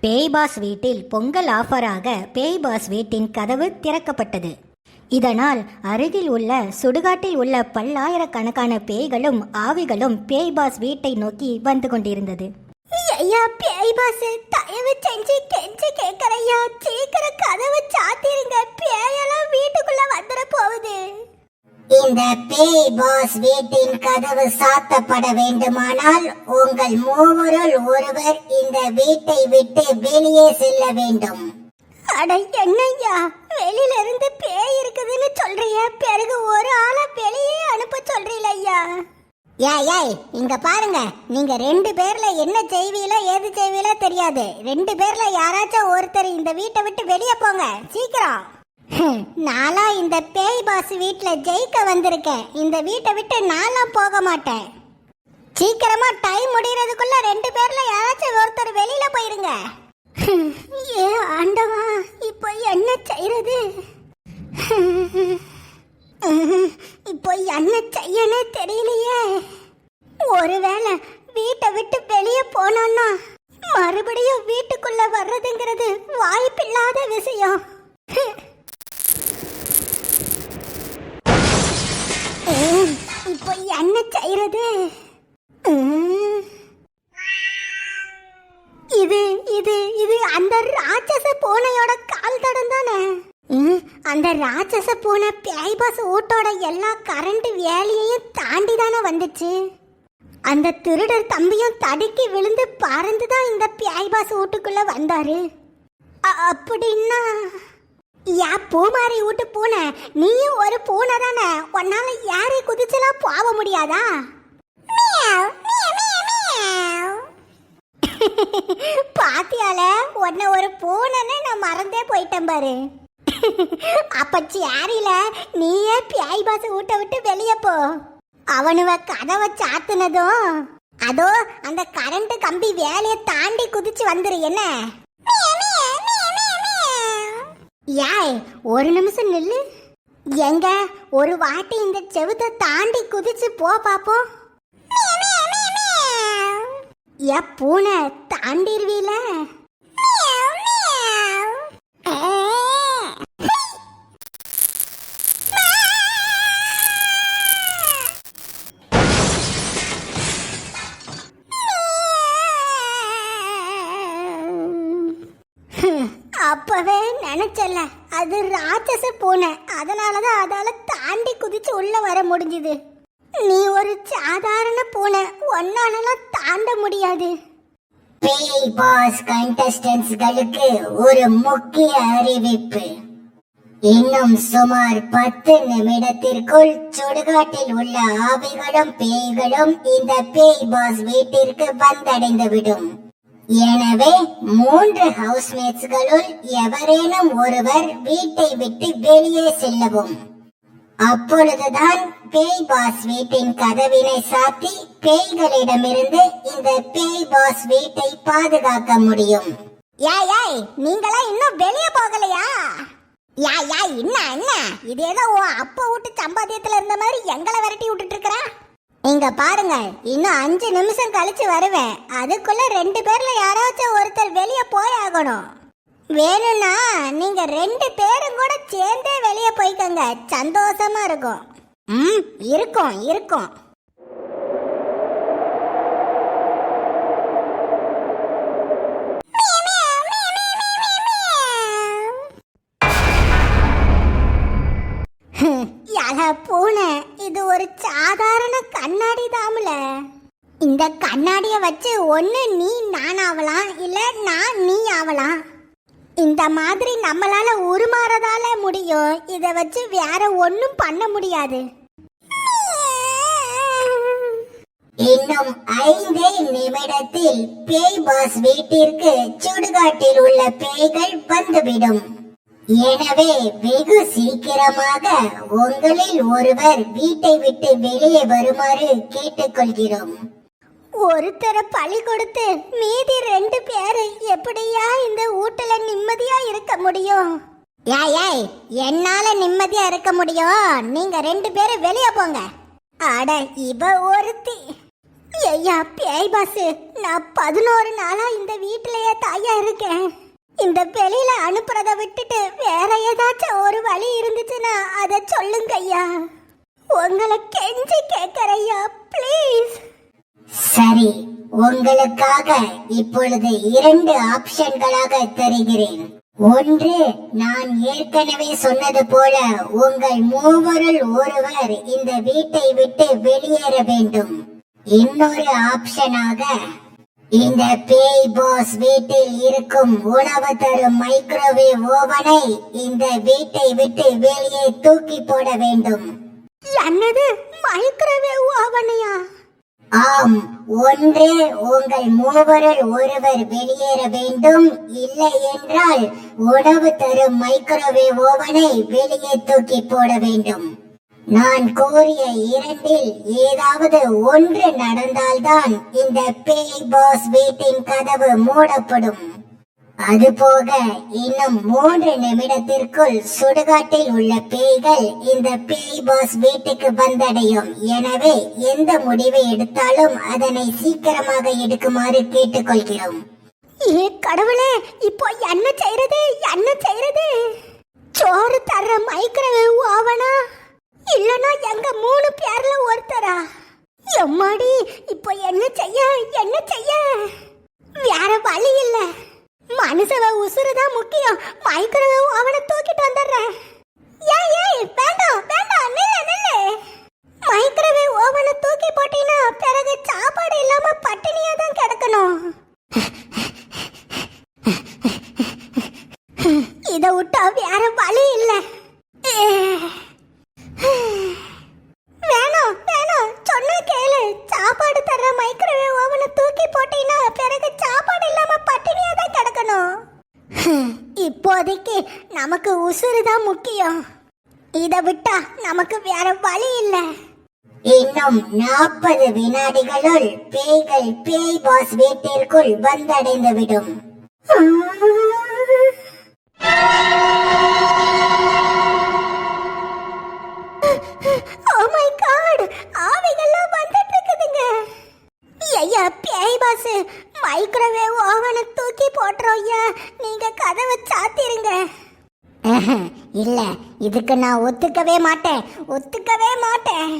பேய் பாஸ் வீட்டில் பொங்கல் ஆஃபராக பேய் பாஸ் வீட்டின் கதவு திறக்கப்பட்டது. இதனால் அருகில் உள்ள சுடுகாட்டில் உள்ள பல்லாயிரக்கணக்கான பேய்களும் ஆவிகளும் பேய் பாஸ் வீட்டை நோக்கி வந்து கொண்டிருந்தது. ஐயா, பேய் பாஸ், தயவு செஞ்சு கெஞ்சி கேட்கறையா, சீக்கிரம் கதவு சாத்திருங்க, பேயெல்லாம் வீட்டுக்குள்ள வந்துட போகுது. இந்த பேய் பாஸ் வீட்டின் கதவு சாத்தப்பட வேண்டுமானால் உங்கள் மூவருள் ஒருவர் இந்த வீட்டை விட்டு வெளியே செல்ல வேண்டும். அட என்னய்யா, வெளியில இருந்து பேய் இருக்குதுன்னு சொல்றிய, பிறகு ஒரு ஆளை வெளியே அனுப்ப சொல்றீல ஐயா? ஏய் இங்க பாருங்க, நீங்க 2 பேர்ல என்ன செய்வீங்களோ ஏது செய்வீங்களோ தெரியாது. 2 பேர்ல யாராச்சும் ஒருத்தர் இந்த வீட்டை விட்டு வெளியே போங்க, சீக்கிரம். நானா இந்த பேய் பாஸ் வீட்டுல ஜெயிக்க வந்திருக்கேன். இந்த வீட்டை விட்டு நான்லாம் போக மாட்டேன். சீக்கிரமா டைம் முடியறதுக்குள்ள 2 பேர்ல யாராச்சும் ஒருத்தர் வெளியில போயிருங்க. ஏ ஆண்டவா, இப்போ என்ன செய்யறது? இப்போ என்ன செய்யனே தெரியலையே. ஒருவேளை வீட்டை விட்டு வெளியே போனோம்னா மறுபடியும் வீட்டுக்குள்ள வர்றதுங்கிறது வாய்ப்பில்லாத விஷயம். இப்போ என்ன செய்யறது? இது இது இது அந்த ராட்சச பூனையோட கால் தடம் தானே? அந்த ராட்சச பூனை பேய் பாஸ் வீட்டோட எல்லா கரண்ட் வேலையையும் தாண்டி தானே வந்துச்சு. அந்த திருடர் தம்பியும் தடுக்கி விழுந்து பறந்துதான் இந்த பேய் பாஸ் வீட்டுக்குள்ள வந்தாரு. அப்படின்னா பூமாரி வீட்டு பூனை, நீயும் ஒரு பூனை தானே, உன்னால யாரை குதிச்சலாம் போக முடியாதா? பாத்தியால, உன்ன ஒரு பூனைன்னு நான் மறந்தே போயிட்டேன் பாரு. அப்ப சேரில நீயே பேய் பாஸ் வீட்டை விட்டு வெளியே போ. அவனுவ கதவை சாத்துனதும் அதோ அந்த கரண்ட் கம்பி வேலையை தாண்டி குதிச்சு வந்துரு. என்ன யாய், ஒரு நிமிஷம் நில்லு. எங்க ஒரு வாட்டி இந்த செவுத்தை தாண்டி குதிச்சு போ பாப்போம். பூனை தாண்டிருவீல? அப்பவே நினைச்சல, அது ராட்சச பூனை, அதனாலதான் அதால தாண்டி குதிச்சு உள்ள வர முடிஞ்சது. நீ ஒரு சாதாரண பூனை, ஒன்னாலலாம் தாண்ட முடியாது. பேய் பாஸ் கண்டஸ்டன்ட்ஸ்களுக்கு ஒரு முக்கிய அறிவிப்பு. இன்னும் சுமார் 10 நிமிடத்திற்குள் சுடுகாட்டில் உள்ள ஆவிகளும் பேய்களும் இந்த பேய் பாஸ் வீட்டிற்கு வந்தடைந்துவிடும். எனவே 3 ஹவுஸ்மேட்ஸ்களுள் எவரேனும் ஒருவர் வீட்டை விட்டு வெளியே செல்லவும். அப்பொழுதுதான் பேய் பாஸ் வீட்டின் கதவினை சாத்தி பேய்களிடமிருந்து இந்த பேய் பாஸ் வீட்டை பாதுகாக்க முடியும். யாய், நீங்களா இன்னும் வெளியே போகலையா? யாய், என்ன இது ஏதோ அப்ப விட்டு சம்பாத்தியத்துல இருந்த மாதிரி எங்களை விரட்டி விட்டுட்டு இருக்கற? இங்க பாருங்க, இன்னும் 5 நிமிஷம் கழிச்சு வருவேன். அதுக்குள்ள 2 பேர்ல யாராச்சும் ஒருத்தர் வெளியே போய் ஆகணும். வேணும்னா நீங்க 2 பேரும் கூட சேர்ந்தே வெளியே போய்க்கங்க, சந்தோஷமா இருக்கும். இருக்கும். பூனை, இது ஒரு சாதாரண கண்ணாடி தாமல. இந்த கண்ணாடிய வச்சு ஒண்ணு நீ நான் ஆகலாம், இல்ல நான் நீ ஆகலாம். இந்த மாதிரி நம்மளால உருமாறதால முடியும். இத வச்சு வேற ஒண்ணும் பண்ண முடியாது. இன்னும் 5 நிமிடத்தில் பேய் பாஸ் வீட்டிற்கு சுடுகாட்டில் உள்ள பேய்கள் வந்துவிடும். எனவே வெகு சீக்கிரமாக உங்களில் ஒருவர் வீட்டை விட்டு வெளியே வருமாறு கேட்டுக்கொள்கிறோம். ஒருத்தரை பழி கொடுத்து மீதி 2 பேரு எப்படியா இந்த வீட்டுல நிம்மதியா இருக்க முடியும்? யாய், என்னால நிம்மதியா இருக்க முடியும். நீங்க 2 பேரும் வெளியே போங்க. அட இவ ஒருத்தி. ஐயா பேய் பாஸ், நான் 11 நாளா இந்த வீட்டிலேயே தாயா இருக்கேன். இந்த வெளியில அனுப்புறத விட்டுட்டு வேற ஏதாச்சும் ஒரு வழி இருந்துச்சுன்னா அதை சொல்லுங்க ஐயா. உங்களை கெஞ்சி கேட்கறையா, ப்ளீஸ். சரி, உங்களுக்காக இப்பொழுது 2 ஆப்ஷன்களாக தருகிறேன். ஒன்று, நான் ஏற்கனவே சொன்னது போல உங்கள் மூவருள் ஒருவர் இந்த வீட்டை விட்டு வெளியேற வேண்டும். இன்னொரு ஆப்ஷனாக, இந்த பேய் பாஸ் வீட்டில் இருக்கும் உணவு தரும் மைக்ரோவேவ் ஓவனை இந்த வீட்டை விட்டு வெளியே தூக்கி போட வேண்டும். என்னது, மைக்ரோவேவ் ஓவனையா? ஆம், ஒன்று உங்கள் மூவருள் ஒருவர் வெளியேற வேண்டும், இல்லை என்றால் உணவு தரும் மைக்ரோவேவ் ஓவனை வெளியே தூக்கி போட வேண்டும். நான் கூறிய 2இல் ஏதாவது ஒன்று நடந்தால்தான் இந்த பேய் பாஸ் வீட்டின் கதவு மூடப்படும். அதுபோக இன்னும் 3 நிமிடத்திற்குள் சுடுகாட்டில் உள்ள பேய்கள் இந்த பேய் பாஸ் வீட்டுக்கு வந்தடையும். எனவே எந்த முடிவை எடுத்தாலும் அதனை சீக்கிரமாக எடுக்குமாறு கேட்டுக்கொள்கிறோம். ஏ கடவுளே, இப்போ என்ன செய்யறது, என்ன செய்யறது? சோறு தர்ற மைக்ரோவேவ் ஓவனா, இல்லனா எங்க 3 பேர்ல ஒருத்தரா? எம்மாடி, இப்போ என்ன செய்ய, என்ன செய்ய? வேற வழி இல்ல. மனுஷவ உசுறுதான் முக்கியம். மைக்ரோவேவ் ஓவனை தூக்கிட்டு வந்துடுறேன். ஏய் வேண்டாம் வேண்டாம், நில்லு நில்லு. மைக்ரோவேவ் ஓவனை தூக்கி போட்டீங்கன்னா பிறகு சாப்பாடு இல்லாம பட்டினியா தான் கிடக்கணும். இதை விட்டா வேற வழி இல்ல. வேணாம் வேணாம், சொன்னா கேளு. சாப்பாடு தர்ற மைக்ரோவேவ் ஓவனை தூக்கி போட்டீங்கன்னா பிறகு சாப்பாடு இல்லாம பட்டினியா தான் கிடக்கணும். இப்போதைக்கு நமக்கு உசுறு தான் முக்கியம். இதை விட்டா நமக்கு வேற வழி இல்ல. இன்னும் 40 வினாடிகளுள் பேய்கள் பேய் பாஸ் வீட்டிற்குள் வந்தடைந்து விடும். Oh my God, ஆவிகள்லாம் வந்துட்டு இருக்குதுங்க. ஐயா பேய் பாஸ், மைக்ரோவேவ் ஓவனை தூக்கி போட்டுறோம் ஐயா. நீங்க கதவை சாத்திருங்க. இல்ல, இதுக்கு நான் ஒத்துக்கவே மாட்டேன், ஒத்துக்கவே மாட்டேன்.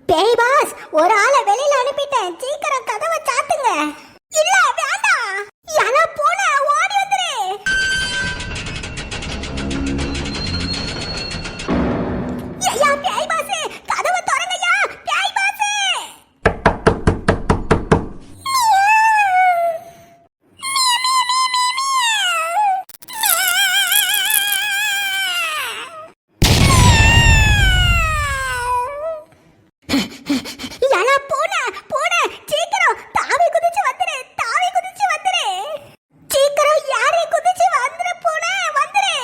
பேய் பாஸ், ஒரு ஆளை வெளியில அனுப்பிட்டேன். சீக்கிரம் கதவை சாத்துங்க. இல்ல வேண்டாம், யாரா பூனை ஓடி வந்துரு. ஐயா பேய் பாஸ், கதவை திறங்கய்யா. பேய் பாஸ், யாரா பூனை பூனை, சீக்கிரம் தாவி குதிச்சு வந்துரு, தாவி குதிச்சு வந்துரு. சீக்கிரம் யாரே குதிச்சு வந்துரு பூனை, வந்துரு.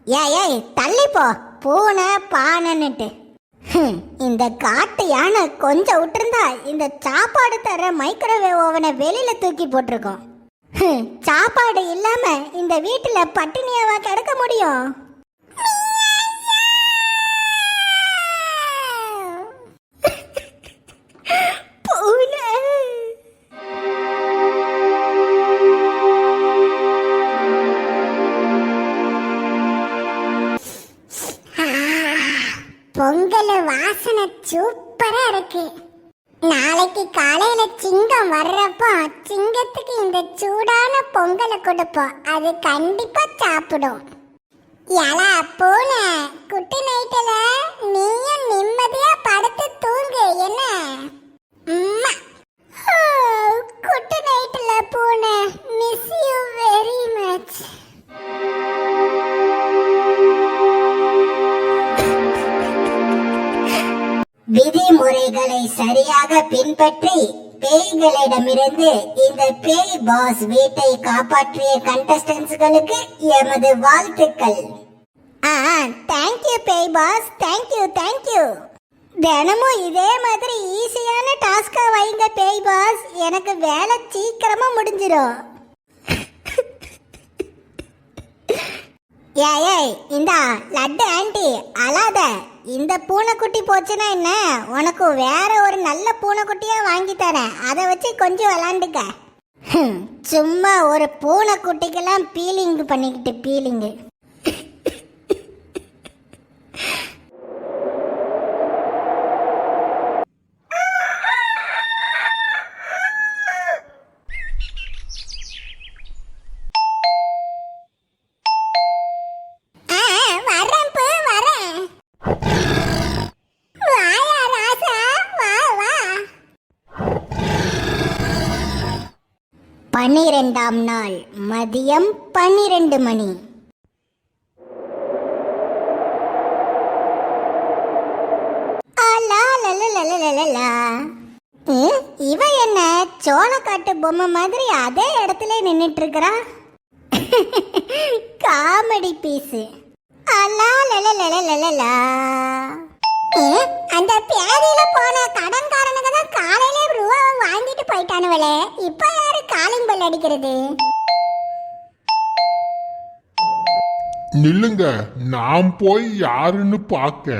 ஏய் தள்ளி போ, பூனை பானைன்னுட்டு. இந்த காட்டு யானை கொஞ்சம் விட்டுருந்தா இந்த சாப்பாடு தர மைக்ரோவேவ் ஓவனை வெளியில தூக்கி போட்டிருக்கோம். சாப்பாடு இல்லாம இந்த வீட்டுல பட்டினியாவா கிடக்க முடியும்? பூனை, பொங்கல் வாசனை சூப்பரா இருக்கு. நாளைக்கு காலையில சிங்கம் வர்றப்போ சிங்கத்துக்கு இந்த சூடான பொங்கலை கொடுப்போம். அது கண்டிப்பா சாப்பிடும். எலா பூனை, குட்டி நைட்டுல நீயும் நிம்மதியா படுத்து தூங்கு என்ன. அம்மா. குட்டி நைட்டுல பூனை, மிஸ் யூ வெரி மச். விதிமுறைகளை சரியாக பின்பற்றி பேய்களிடமிருந்து இந்த பேய் பாஸ் வீட்டை காப்பாற்றிய கண்டஸ்டன்ட்ஸ்களுக்கு எமது வாழ்த்துக்கள். தேங்க்யூ பேய் பாஸ், தேங்க்யூ தேங்க்யூ. தினமும் இதே மாதிரி ஈஸியான டாஸ்கா வைங்க பேய் பாஸ், எனக்கு வேலை சீக்கிரமா முடிஞ்சிடும். ஏய் இந்தா லட்டு ஆண்டி, அழாத. இந்த பூனைக்குட்டி போச்சுன்னா என்ன, உனக்கு வேற ஒரு நல்ல பூனைக்குட்டியா வாங்கி தரேன், அதை வச்சு கொஞ்சம் விளாண்டுக்க. சும்மா ஒரு பூனைக்குட்டிக்கெல்லாம் பீலிங் பண்ணிக்கிட்டு பீலிங்கு. பன்னிரெண்டாம் நாள் மதியம் 12 மணி. இவ என்ன சோளக்காட்டு பொம்மை மாதிரி அதே இடத்துல நின்னுட்டு இருக்கிறா? Comedy piece. அந்த பேதியில போன கடன்காரனுக்கு தான் காலையில ரூபாவை வாங்கிட்டு போயிட்டானுவலே, இப்ப யாரு காலிங் பெல் அடிக்கிறது? நில்லுங்க, நான் போய் யாருன்னு பார்க்க.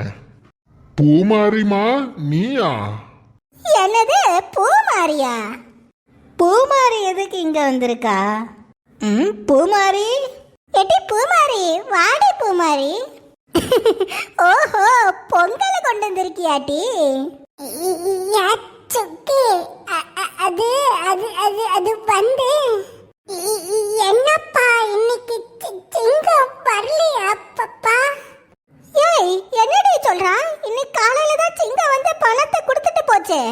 பூமாரிமா நீயா? என்னது பூமாரியா? பூமாரி எதுக்கு இங்க வந்திருக்கா? பூமாரி, எட்டி பூமாரி, வாடி பூமாரி. ஓஹோ, பொங்கலை கொண்டு வந்திருக்கியாட்டி? அது அது அது அது வந்து என்னப்பா இன்னைக்கு சிங்கம் வரலையா பப்பா? ஏய் என்னடி சொல்றா? இன்னைக்கு காலையில தான் சிங்கம் வந்து பணத்தை கொடுத்துட்டு போச்சே.